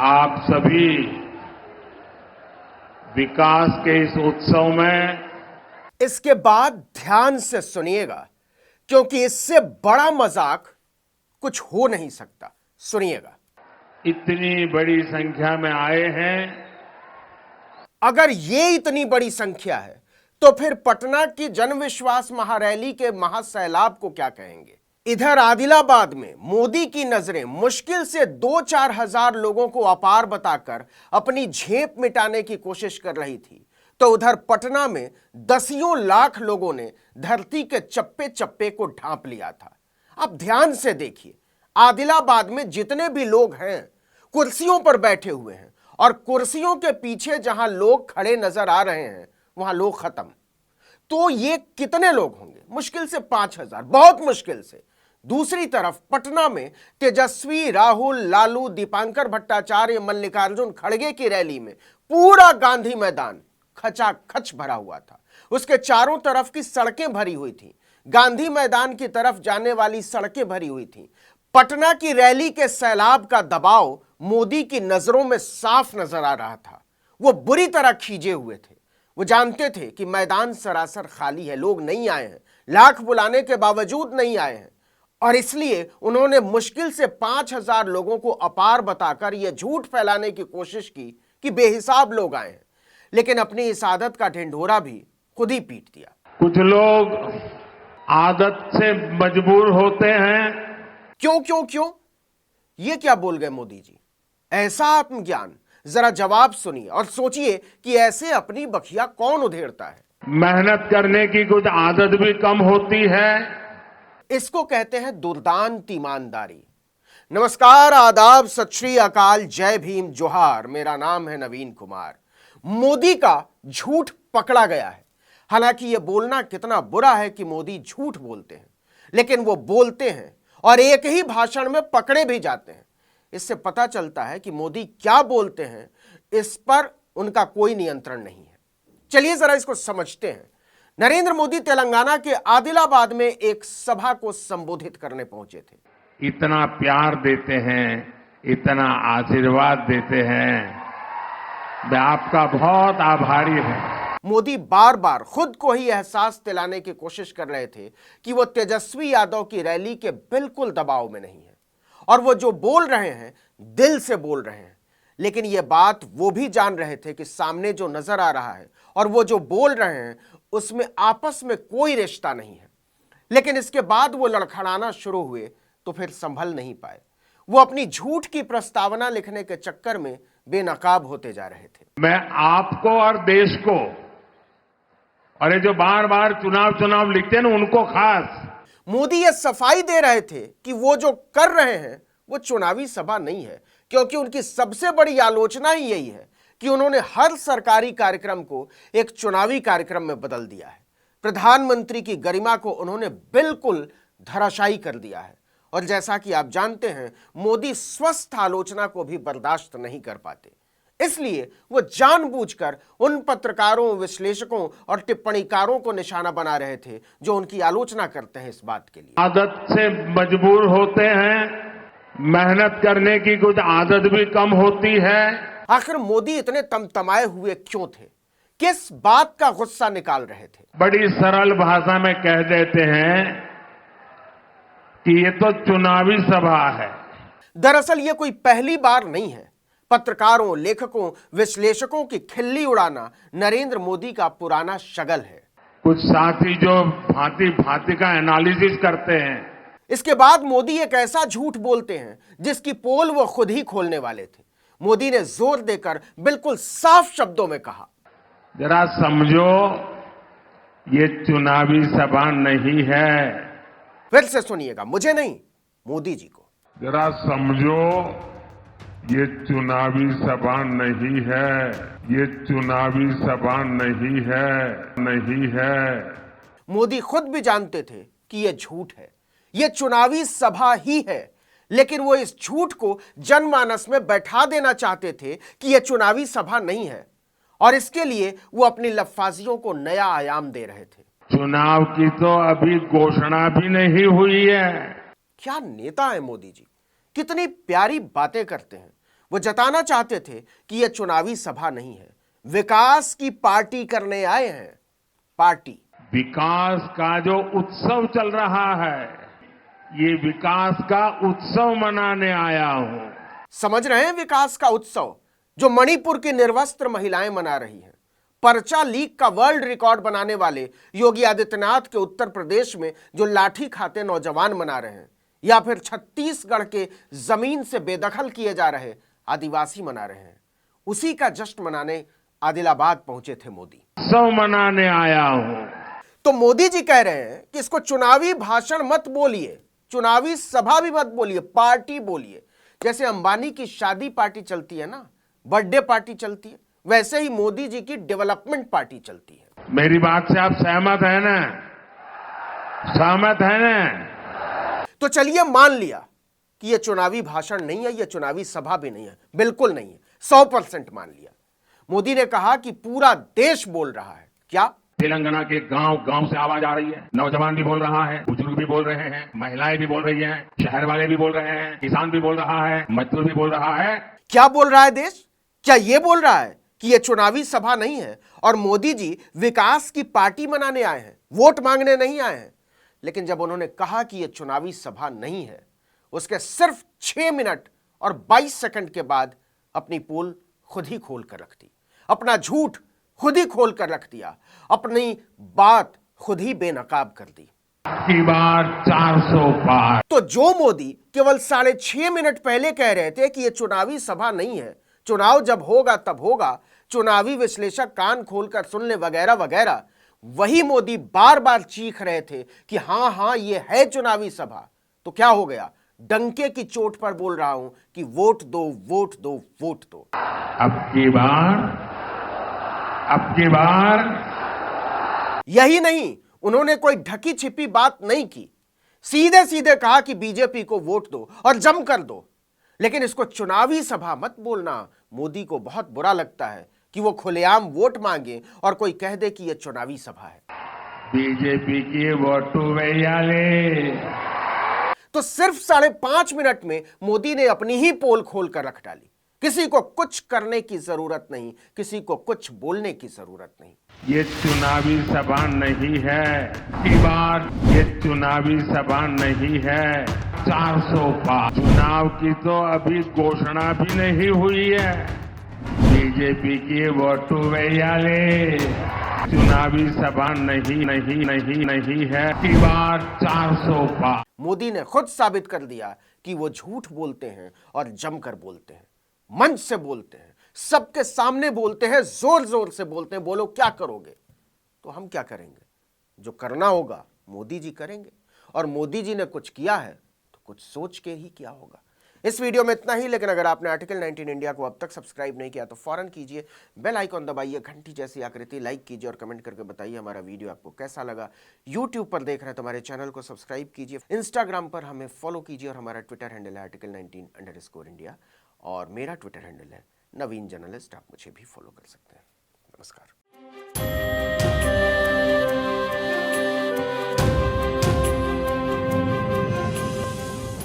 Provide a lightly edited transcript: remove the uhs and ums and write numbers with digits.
आप सभी विकास के इस उत्सव में इसके बाद ध्यान से सुनिएगा, क्योंकि इससे बड़ा मजाक कुछ हो नहीं सकता। सुनिएगा। इतनी बड़ी संख्या में आए हैं। अगर ये इतनी बड़ी संख्या है तो फिर पटना की जनविश्वास महारैली के महासैलाब को क्या कहेंगे। इधर आदिलाबाद में मोदी की नजरें मुश्किल से 2-4 हजार लोगों को अपार बताकर अपनी झेप मिटाने की कोशिश कर रही थी, तो उधर पटना में दसियों लाख लोगों ने धरती के चप्पे चप्पे को ढांप लिया था। अब ध्यान से देखिए, आदिलाबाद में जितने भी लोग हैं कुर्सियों पर बैठे हुए हैं, और कुर्सियों के पीछे जहां लोग खड़े नजर आ रहे हैं वहां लोग खत्म। तो ये कितने लोग होंगे? मुश्किल से 5,000, बहुत मुश्किल से। दूसरी तरफ पटना में तेजस्वी, राहुल, लालू, दीपांकर भट्टाचार्य, मल्लिकार्जुन खड़गे की रैली में पूरा गांधी मैदान खचाखच भरा हुआ था। उसके चारों तरफ की सड़कें भरी हुई थी, गांधी मैदान की तरफ जाने वाली सड़कें भरी हुई थी। पटना की रैली के सैलाब का दबाव मोदी की नजरों में साफ नजर आ रहा था। वो बुरी तरह खींचे हुए थे। वो जानते थे कि मैदान सरासर खाली है, लोग नहीं आए हैं, लाख बुलाने के बावजूद नहीं आए हैं, और इसलिए उन्होंने मुश्किल से 5,000 लोगों को अपार बताकर यह झूठ फैलाने की कोशिश की कि बेहिसाब लोग आए हैं। लेकिन अपनी इस आदत का ढिंढोरा भी खुद ही पीट दिया। कुछ लोग आदत से मजबूर होते हैं। क्यों क्यों क्यों? ये क्या बोल गए मोदी जी? ऐसा आत्मज्ञान? जरा जवाब सुनिए और सोचिए कि ऐसे अपनी बखिया कौन उधेड़ता है। मेहनत करने की कुछ आदत भी कम होती है। इसको कहते हैं दुर्दांत ईमानदारी। नमस्कार, आदाब, सत श्री अकाल, जय भीम, जोहार। मेरा नाम है नवीन कुमार। मोदी का झूठ पकड़ा गया है। हालांकि यह बोलना कितना बुरा है कि मोदी झूठ बोलते हैं, लेकिन वो बोलते हैं और एक ही भाषण में पकड़े भी जाते हैं। इससे पता चलता है कि मोदी क्या बोलते हैं इस पर उनका कोई नियंत्रण नहीं है। चलिए जरा इसको समझते हैं। नरेंद्र मोदी तेलंगाना के आदिलाबाद में एक सभा को संबोधित करने पहुंचे थे। इतना प्यार देते हैं, इतना आशीर्वाद देते हैं, मैं आपका बहुत आभारी हूं। मोदी बार बार खुद को ही एहसास दिलाने की कोशिश कर रहे थे कि वो तेजस्वी यादव की रैली के बिल्कुल दबाव में नहीं है, और वो जो बोल रहे हैं दिल से बोल रहे हैं। लेकिन ये बात वो भी जान रहे थे कि सामने जो नजर आ रहा है और वो जो बोल रहे हैं उसमें आपस में कोई रिश्ता नहीं है। लेकिन इसके बाद वो लड़खड़ाना शुरू हुए तो फिर संभल नहीं पाए। वो अपनी झूठ की प्रस्तावना लिखने के चक्कर में बेनकाब होते जा रहे थे। मैं आपको और देश को, और ये जो बार बार चुनाव लिखते हैं ना, उनको खास मोदी ये सफाई दे रहे थे कि वो जो कर रहे हैं वो चुनावी सभा नहीं है, क्योंकि उनकी सबसे बड़ी आलोचना ही यही है कि उन्होंने हर सरकारी कार्यक्रम को एक चुनावी कार्यक्रम में बदल दिया है। प्रधानमंत्री की गरिमा को उन्होंने बिल्कुल धराशायी कर दिया है, और जैसा कि आप जानते हैं मोदी स्वस्थ आलोचना को भी बर्दाश्त नहीं कर पाते। इसलिए वो जानबूझकर उन पत्रकारों, विश्लेषकों और टिप्पणीकारों को निशाना बना रहे थे जो उनकी आलोचना करते हैं इस बात के लिए। आदत से मजबूर होते हैं, मेहनत करने की कुछ आदत भी कम होती है। आखिर मोदी इतने तमतमाए हुए क्यों थे? किस बात का गुस्सा निकाल रहे थे? बड़ी सरल भाषा में कह देते हैं कि ये तो चुनावी सभा है। दरअसल ये कोई पहली बार नहीं है। पत्रकारों, लेखकों, विश्लेषकों की खिल्ली उड़ाना नरेंद्र मोदी का पुराना शगल है। कुछ साथी जो भांति भांति का एनालिसिस करते हैं। इसके बाद मोदी एक ऐसा झूठ बोलते हैं जिसकी पोल वो खुद ही खोलने वाले थे। मोदी ने जोर देकर बिल्कुल साफ शब्दों में कहा, जरा समझो, ये चुनावी सभा नहीं है। फिर से सुनिएगा, मुझे नहीं, मोदी जी को। जरा समझो, ये चुनावी सभा नहीं है, ये चुनावी सभा नहीं है। मोदी खुद भी जानते थे कि यह झूठ है, यह चुनावी सभा ही है, लेकिन वो इस झूठ को जनमानस में बैठा देना चाहते थे कि यह चुनावी सभा नहीं है, और इसके लिए वो अपनी लफ्फाजियों को नया आयाम दे रहे थे। चुनाव की तो अभी घोषणा भी नहीं हुई है। क्या नेता है मोदी जी, कितनी प्यारी बातें करते हैं। वो जताना चाहते थे कि यह चुनावी सभा नहीं है, विकास की पार्टी करने आए हैं। पार्टी विकास का जो उत्सव चल रहा है, ये विकास का उत्सव मनाने आया हूं। समझ रहे हैं विकास का उत्सव जो मणिपुर की निर्वस्त्र महिलाएं मना रही हैं, पर्चा लीक का वर्ल्ड रिकॉर्ड बनाने वाले योगी आदित्यनाथ के उत्तर प्रदेश में जो लाठी खाते नौजवान मना रहे हैं, या फिर छत्तीसगढ़ के जमीन से बेदखल किए जा रहे आदिवासी मना रहे हैं, उसी का जश्न मनाने आदिलाबाद पहुंचे थे मोदी। उत्सव मनाने आया हूं। तो मोदी जी कह रहे हैं कि इसको चुनावी भाषण मत बोलिए, चुनावी सभा भी मत बोलिए, पार्टी बोलिए। जैसे अंबानी की शादी पार्टी चलती है ना, बर्थडे पार्टी चलती है, वैसे ही मोदी जी की डेवलपमेंट पार्टी चलती है। मेरी बात से आप सहमत है ना? सहमत है ना? तो चलिए मान लिया कि यह चुनावी भाषण नहीं है, यह चुनावी सभा भी नहीं है, बिल्कुल नहीं है, 100% मान लिया। मोदी ने कहा कि पूरा देश बोल रहा है। क्या? तेलंगाना के गांव गांव से आवाज आ रही है, नौजवान भी बोल रहा है, बुजुर्ग भी बोल रहे हैं, महिलाएं भी बोल रही हैं, शहर वाले भी बोल रहे हैं, किसान भी बोल रहा है, मजदूर भी बोल रहा है। क्या बोल रहा है देश? क्या यह बोल रहा है कि यह चुनावी सभा नहीं है और मोदी जी विकास की पार्टी मनाने आए हैं, वोट मांगने नहीं आए हैं? लेकिन जब उन्होंने कहा कि यह चुनावी सभा नहीं है, उसके सिर्फ 6 मिनट और 22 सेकंड के बाद अपनी पोल खुद ही खोल कर रख दी, अपना झूठ खुद ही खोल कर रख दिया, अपनी बात खुद ही बेनकाब कर दी। की बार 400 पार। तो जो मोदी केवल 6.5 मिनट पहले कह रहे थे कि यह चुनावी सभा नहीं है, चुनाव जब होगा तब होगा, चुनावी विश्लेषक कान खोलकर सुन ले वगैरह वगैरह, वही मोदी बार बार चीख रहे थे कि हां हां यह है चुनावी सभा। तो क्या हो गया? डंके की चोट पर बोल रहा हूं कि वोट दो, वोट दो, वोट दो। अब की बार यही नहीं, उन्होंने कोई ढकी छिपी बात नहीं की, सीधे सीधे कहा कि बीजेपी को वोट दो और जम कर दो। लेकिन इसको चुनावी सभा मत बोलना। मोदी को बहुत बुरा लगता है कि वो खुलेआम वोट मांगे और कोई कह दे कि यह चुनावी सभा है। बीजेपी की वोटू वेयाले। तो सिर्फ 5.5 मिनट में मोदी ने अपनी ही पोल खोल कर रख डाली। किसी को कुछ करने की जरूरत नहीं, किसी को कुछ बोलने की जरूरत नहीं। ये चुनावी सभा नहीं है, की बार ये चुनावी सभा नहीं है। 400 पार। चुनाव की तो अभी घोषणा भी नहीं हुई है। बीजेपी की वोटू वेयाले। चुनावी सभा नहीं है, की बार 400 पार। मोदी ने खुद साबित कर दिया कि वो झूठ बोलते हैं और जमकर बोलते हैं, मंच से बोलते हैं, सबके सामने बोलते हैं, जोर जोर से बोलते हैं। बोलो क्या करोगे? तो हम क्या करेंगे? जो करना होगा मोदी जी करेंगे, और मोदी जी ने कुछ किया है तो कुछ सोच के ही किया होगा। इस वीडियो में इतना ही, लेकिन अगर आपने आर्टिकल 19 इंडिया को अब तक सब्सक्राइब नहीं किया तो फौरन कीजिए, बेल आइकॉन दबाइए, घंटी जैसी आकृति, लाइक कीजिए और कमेंट करके बताइए हमारा वीडियो आपको कैसा लगा। यूट्यूब पर देख रहे हैं तो हमारे चैनल को सब्सक्राइब कीजिए, इंस्टाग्राम पर हमें फॉलो कीजिए और हमारा ट्विटर हैंडल है आर्टिकल 19_इंडिया और मेरा ट्विटर हैंडल है नवीन जर्नलिस्ट। आप मुझे भी फॉलो कर सकते हैं। नमस्कार।